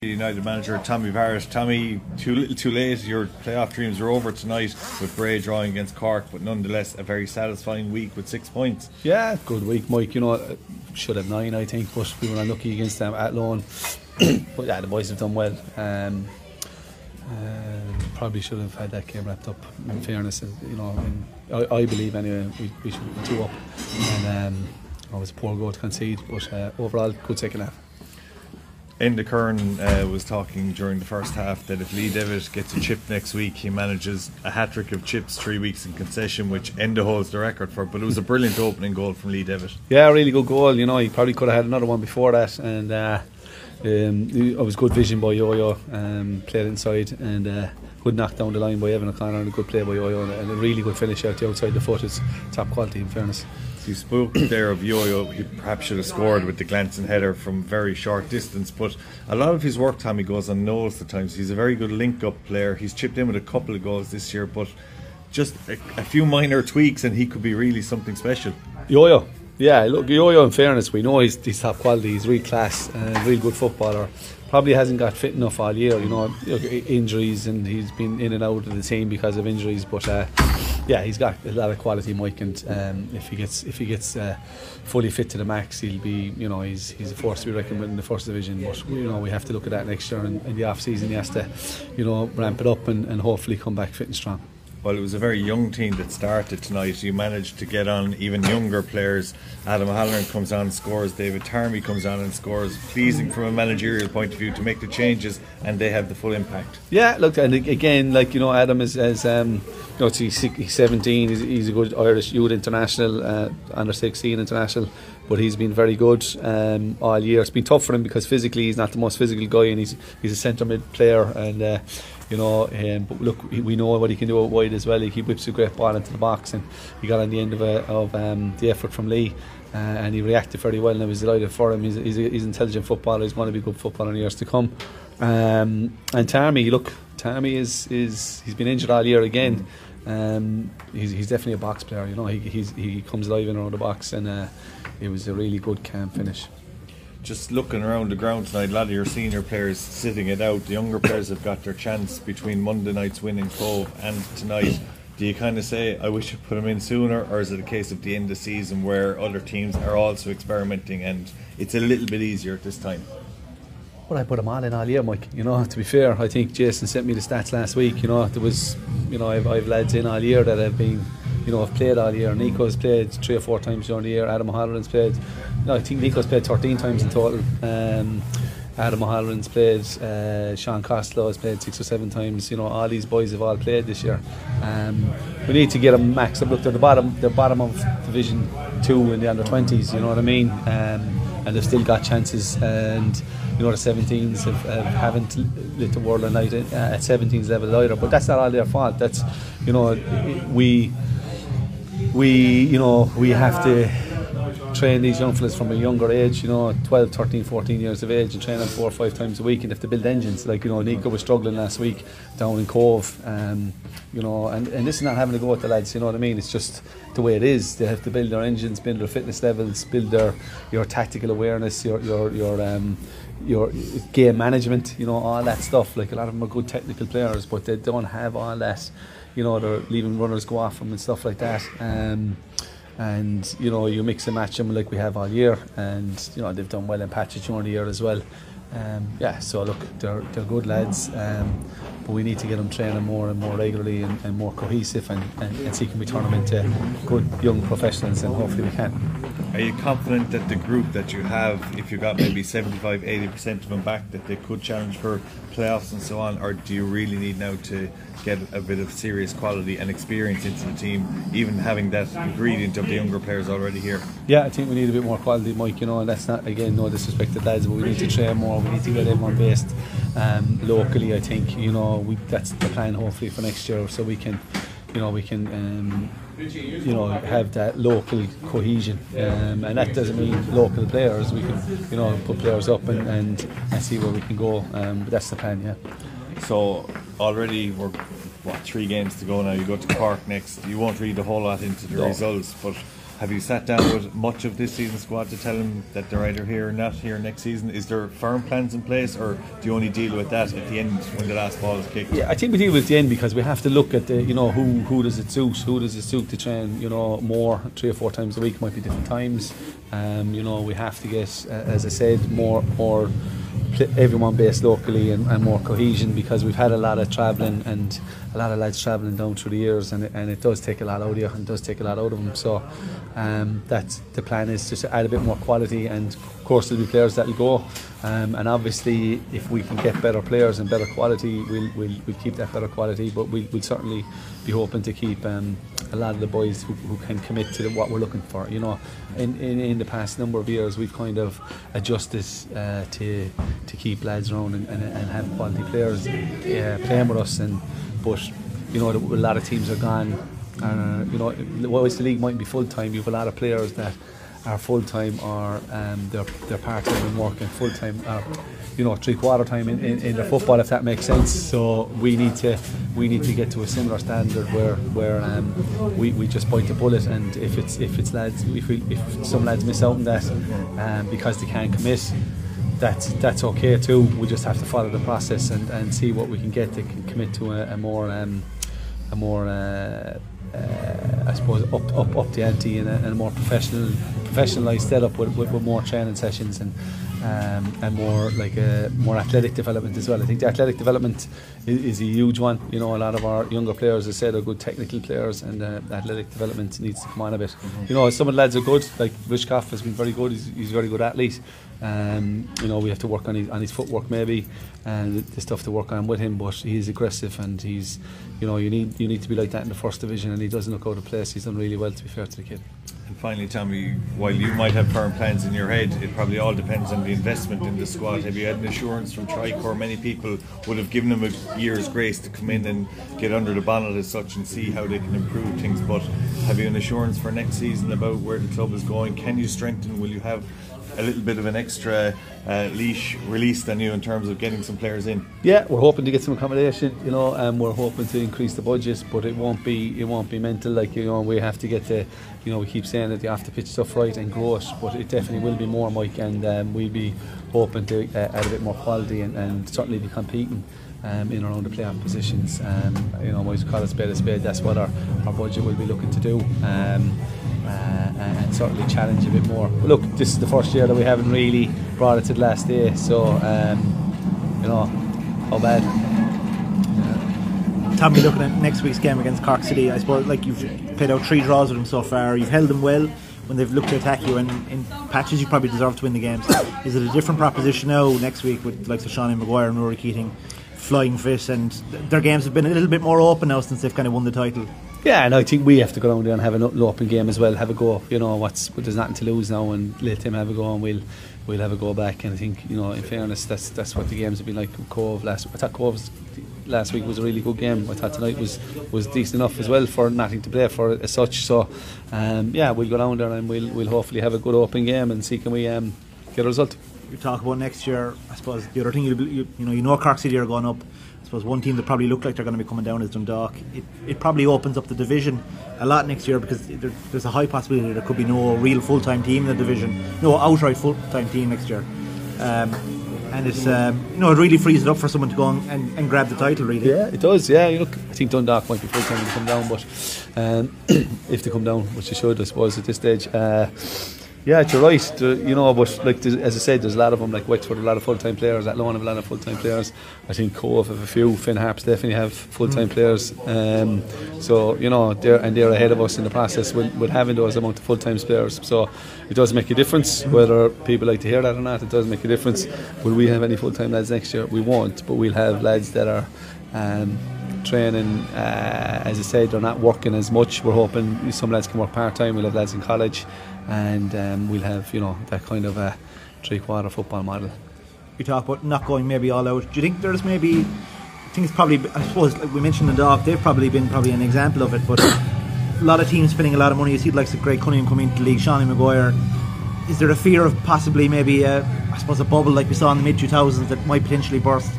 United manager Tommy Barrett. Tommy, too little too late. Your playoff dreams are over tonight with Bray drawing against Cork, but nonetheless a very satisfying week with 6 points. Yeah, good week, Mike. You know, should have 9, I think, but we were unlucky against them at Lone. But yeah, the boys have done well. Probably should have had that game wrapped up. In fairness, you know, I believe anyway we should have been 2 up, and it was a poor goal to concede. But overall, good second half. Enda Curran was talking during the first half that if Lee Devitt gets a chip next week, he manages a hat-trick of chips 3 weeks in concession, which Enda holds the record for. But it was a brilliant opening goal from Lee Devitt. Yeah, really good goal. You know, he probably could have had another one before that, and it was good vision by Yo-Yo, played inside, and good knock down the line by Evan O'Connor, and a good play by Yo-Yo, and a really good finish out the outside the foot. It's top quality, in fairness. You spoke there of Yo-Yo. He perhaps should have scored with the glancing header from very short distance, but a lot of his work, Tommy, goes unnoticed at times. He's a very good link-up player. He's chipped in with a couple of goals this year, but just a few minor tweaks and he could be really something special. Yo-Yo, yeah, look, Yo-Yo, in fairness, we know he's top quality. He's real class, real good footballer. Probably hasn't got fit enough all year, you know, injuries, and he's been in and out of the team because of injuries, but yeah, he's got a lot of quality, Mike, and if he gets fully fit to the max, he'll be, you know, he's a force to be reckoned with in the first division. But you know, we have to look at that next year, and in the off season he has to, you know, ramp it up and hopefully come back fit and strong. Well, it was a very young team that started tonight. You managed to get on even younger players. Adam O'Halloran comes on and scores. David Tarmy comes on and scores. Pleasing from a managerial point of view to make the changes, and they have the full impact. Yeah, look, and again, like, you know, Adam is you know, he's 17. He's a good Irish youth international, under 16 international. But he's been very good all year. It's been tough for him because physically he's not the most physical guy, and he's a centre mid player, and you know, but look, we know what he can do out wide as well. He whips a great ball into the box, and he got on the end of the effort from Lee, and he reacted very well, and I was delighted for him. He's an intelligent footballer. He's going to be a good footballer in years to come. And Tarmy, look, Tarmy he's been injured all year again. He's definitely a box player. You know, he comes alive in around the box, and it was a really good calm finish. Just looking around the ground tonight, a lot of your senior players sitting it out. The younger players have got their chance between Monday night's win in Cove and tonight. Do you kind of say, I wish I'd put them in sooner, or is it a case of the end of the season where other teams are also experimenting and it's a little bit easier at this time? Well, I put them all in all year, Mike. You know, to be fair, I think Jason sent me the stats last week. You know, there was, you know, I've lads in all year that have been, you know, have played all year. Nico's played 3 or 4 times during the year. Adam O'Halloran's played, no, I think Nico's played 13 times in total. Adam O'Halloran's played, Sean Costello has played 6 or 7 times. You know, all these boys have all played this year. We need to get them maxed up. Look, they're the bottom of Division 2 in the under-20s, you know what I mean? And they've still got chances, and you know, the 17s haven't lit the world of night at 17s level either, but that's not all their fault. That's, you know, we you know, we have to train these young fellas from a younger age, you know, 12, 13, 14 years of age, and train them 4 or 5 times a week, and have to build engines. Like, you know, Nico was struggling last week down in Cove, you know, and this is not having to go with the lads, you know what I mean? It's just the way it is. They have to build their engines, build their fitness levels, build your tactical awareness, your game management, you know, all that stuff. Like, a lot of them are good technical players, but they don't have all that. You know, they're leaving runners go off them and stuff like that. And you know, you mix and match them like we have all year, and you know, they've done well in patches during the year as well. Yeah, so look, they're good lads, but we need to get them training more and more regularly, and more cohesive, and see can we turn them into good young professionals, and hopefully we can. Are you confident that the group that you have, if you got maybe 75-80% of them back, that they could challenge for playoffs and so on, or do you really need now to get a bit of serious quality and experience into the team, even having that ingredient of the younger players already here? Yeah, I think we need a bit more quality, Mike, you know, and that's not, again, no disrespect to the lads, but we need to train more. We need to get everyone based locally. I think, you know, that's the plan hopefully for next year, so we can, you know, you know, have that local cohesion, and that doesn't mean local players. We can, you know, put players up and see where we can go, but that's the plan, yeah. So already we're 3 games to go now. You go to Cork next. You won't read a whole lot into the results, but Have you sat down with much of this season squad to tell them that they're either here or not here next season? Is there firm plans in place, or do you only deal with that at the end when the last ball is kicked? Yeah, I think we deal with it at the end, because we have to look at the, who does it suit to train, more 3 or 4 times a week, might be different times. We have to get, as I said, more everyone based locally and more cohesion, because we've had a lot of travelling and a lot of lads travelling down through the years, and it does take a lot out of you and does take a lot out of them. So that's the plan, is to add a bit more quality, and of course there'll be players that'll go, and obviously if we can get better players and better quality, we'll keep that better quality, but we'll certainly be hoping to keep a lot of the boys who can commit to what we're looking for. In the past number of years we've kind of adjusted to keep lads around and have quality players playing with us, but a lot of teams are gone. Whilst the league might be full time, you have a lot of players that are full time, or they're part time and working full time, 3/4 time in their football, if that makes sense. So we need to get to a similar standard where we just bite the bullet, and if lads, if some lads miss out on that because they can't commit, that's okay too. We just have to follow the process and see what we can get to commit to a more I suppose up the ante and a more professionalised setup with more training sessions and more athletic development as well. I think the athletic development is a huge one. A lot of our younger players, as I said, are good technical players, and athletic development needs to come on a bit. Some of the lads are good, like Rishkoff has been very good. He's a very good athlete. We have to work on his footwork maybe, and the stuff to work on with him, but he's aggressive, and he's you need to be like that in the first division, and he doesn't look out of place. He's done really well, to be fair to the kid. And finally, Tommy, while you might have firm plans in your head, it probably all depends on the investment in the squad. Have you had an assurance from Tricor? Many people would have given them a year's grace to come in and get under the bonnet as such and see how they can improve things, but have you an assurance for next season about where the club is going? Can you strengthen? Will you have a little bit of an extra leash released on you in terms of getting some players in? Yeah, we're hoping to get some accommodation, and we're hoping to increase the budget, but it won't be mental. We have to get the, we keep saying that the off the pitch stuff right and grow it, but it definitely will be more, Mike, and we'll be hoping to add a bit more quality and certainly be competing in around the playoff positions. We call it spade a spade. That's what our budget will be looking to do. And certainly challenge a bit more. But look, this is the first year that we haven't really brought it to the last day, so how bad. Tommy, looking at next week's game against Cork City, I suppose you've played out 3 draws with them so far. You've held them well when they've looked to attack you, and in patches you probably deserve to win the games. Is it a different proposition now next week with like Sean Maguire and Rory Keating flying fit, and their games have been a little bit more open now since they've kind of won the title? Yeah, and I think we have to go down there and have an open game as well, have a go. There's nothing to lose now, and let him have a go, and we'll have a go back. And I think, in fairness, that's what the games have been like with Cove last week. I thought Cove last week was a really good game. I thought tonight was decent enough as well for nothing to play for as such. So we'll go down there and we'll hopefully have a good open game and see can we get a result. You talk about next year, I suppose the other thing Cork City are going up. I suppose one team that probably look like they're going to be coming down is Dundalk. It probably opens up the division a lot next year, because there's a high possibility there could be no real full-time team in the division, no outright full-time team next year, and it's it really frees it up for someone to go and grab the title, really. Yeah, it does. Yeah, I think Dundalk might be full-time to come down, but if they come down, which they should, I suppose, at this stage. Yeah, you're right. But as I said, there's a lot of them. Like Wexford, a lot of full-time players. Athlone have a lot of full-time players. I think Cove have a few. Finn Harps definitely have full-time players. So they're ahead of us in the process with having those amount of full-time players. So it does make a difference whether people like to hear that or not. It does make a difference. Will we have any full-time lads next year? We won't, but we'll have lads that are training. As I said, they're not working as much. We're hoping some lads can work part-time. We'll have lads in college. And we'll have that kind of a 3/4 football model. You talk about not going maybe all out. Do you think there's maybe? I think it's probably. I suppose like we mentioned the Dog, they've probably been an example of it. But a lot of teams spending a lot of money. You see like Greg Cunningham coming into the league, Sean Maguire. Is there a fear of possibly maybe I suppose a bubble like we saw in the mid 2000s that might potentially burst?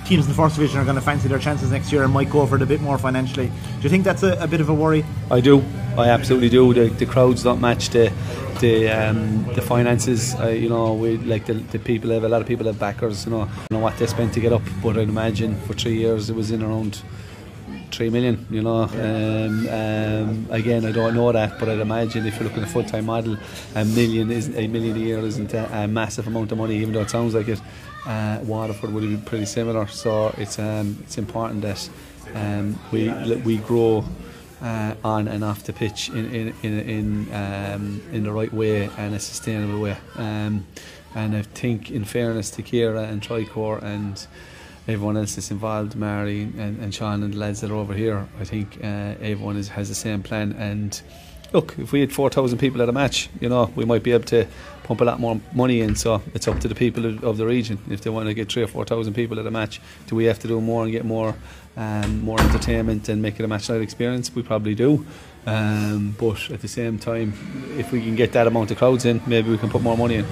teams in the first division are going to fancy their chances next year and might go for it a bit more financially. Do you think that's a bit of a worry? I do. I absolutely do. The crowds don't match the finances. We like the people have a lot of people have backers. I don't know what they spent to get up, but I'd imagine for 3 years it was in around 3 million. Again, I don't know that, but I'd imagine if you're looking at a full-time model, $1 million a year isn't a massive amount of money, even though it sounds like it. Waterford would be pretty similar, so it's important that we grow on and off the pitch in the right way and a sustainable way. And I think, in fairness to Ciara and Tricor and everyone else that's involved, Mary and Sean and the lads that are over here, I think everyone has the same plan. And look, if we had 4,000 people at a match, we might be able to pump a lot more money in. So it's up to the people of the region. If they want to get 3,000 or 4,000 people at a match, do we have to do more and get more entertainment and make it a match night experience? We probably do. But at the same time, if we can get that amount of crowds in, maybe we can put more money in.